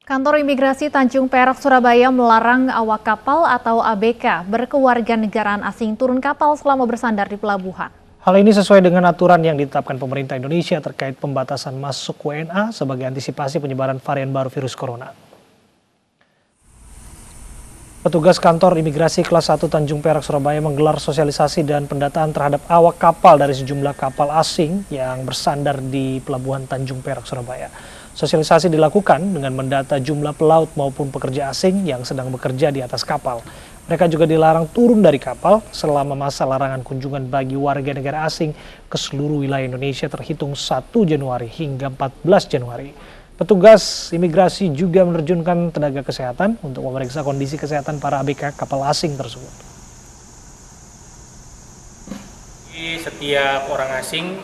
Kantor Imigrasi Tanjung Perak, Surabaya melarang awak kapal atau ABK berkewarganegaraan asing turun kapal selama bersandar di pelabuhan. Hal ini sesuai dengan aturan yang ditetapkan pemerintah Indonesia terkait pembatasan masuk WNA sebagai antisipasi penyebaran varian baru virus corona. Petugas kantor imigrasi kelas 1 Tanjung Perak, Surabaya menggelar sosialisasi dan pendataan terhadap awak kapal dari sejumlah kapal asing yang bersandar di Pelabuhan Tanjung Perak, Surabaya. Sosialisasi dilakukan dengan mendata jumlah pelaut maupun pekerja asing yang sedang bekerja di atas kapal. Mereka juga dilarang turun dari kapal selama masa larangan kunjungan bagi warga negara asing ke seluruh wilayah Indonesia terhitung 1 Januari hingga 14 Januari. Petugas imigrasi juga menerjunkan tenaga kesehatan untuk memeriksa kondisi kesehatan para ABK kapal asing tersebut. Setiap orang asing,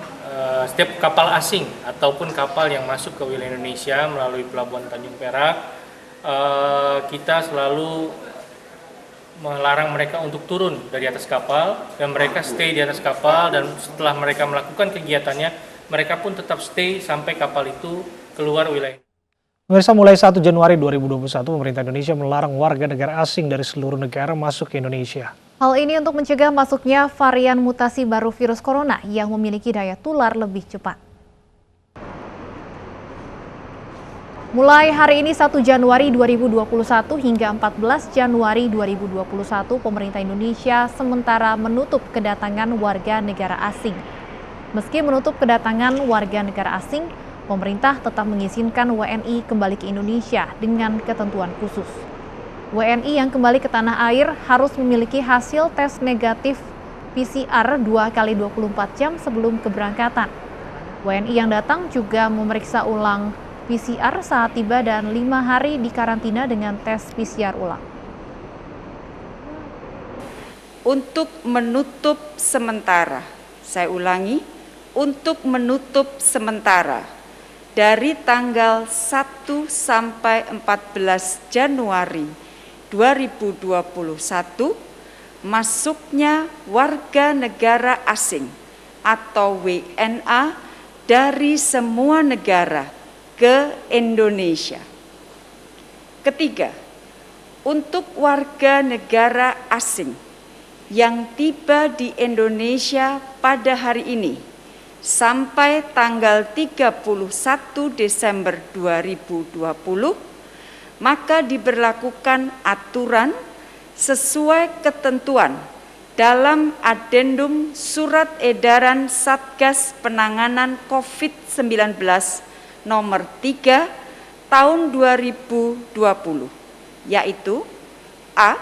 setiap kapal asing ataupun kapal yang masuk ke wilayah Indonesia melalui Pelabuhan Tanjung Perak, kita selalu melarang mereka untuk turun dari atas kapal dan mereka stay di atas kapal, dan setelah mereka melakukan kegiatannya, mereka pun tetap stay sampai kapal itu keluar wilayah. Pemirsa, mulai 1 Januari 2021, pemerintah Indonesia melarang warga negara asing dari seluruh negara masuk ke Indonesia. Hal ini untuk mencegah masuknya varian mutasi baru virus corona yang memiliki daya tular lebih cepat. Mulai hari ini 1 Januari 2021 hingga 14 Januari 2021, pemerintah Indonesia sementara menutup kedatangan warga negara asing. Meski menutup kedatangan warga negara asing, pemerintah tetap mengizinkan WNI kembali ke Indonesia dengan ketentuan khusus. WNI yang kembali ke tanah air harus memiliki hasil tes negatif PCR 2 kali 24 jam sebelum keberangkatan. WNI yang datang juga memeriksa ulang PCR saat tiba dan 5 hari di karantina dengan tes PCR ulang. Untuk menutup sementara, saya ulangi, untuk menutup sementara dari tanggal 1 sampai 14 Januari 2021, masuknya warga negara asing atau WNA dari semua negara ke Indonesia. Ketiga, untuk warga negara asing yang tiba di Indonesia pada hari ini sampai tanggal 31 Desember 2020, maka diberlakukan aturan sesuai ketentuan dalam Adendum Surat Edaran Satgas Penanganan COVID-19 nomor 3 tahun 2020, yaitu A.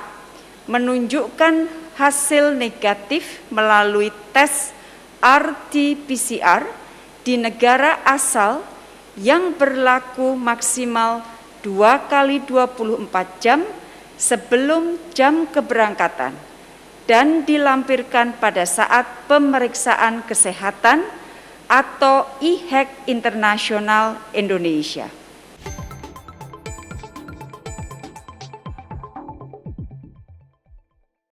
Menunjukkan hasil negatif melalui tes RT-PCR di negara asal yang berlaku maksimal 2 kali 24 jam sebelum jam keberangkatan dan dilampirkan pada saat pemeriksaan kesehatan atau IHEC Internasional Indonesia.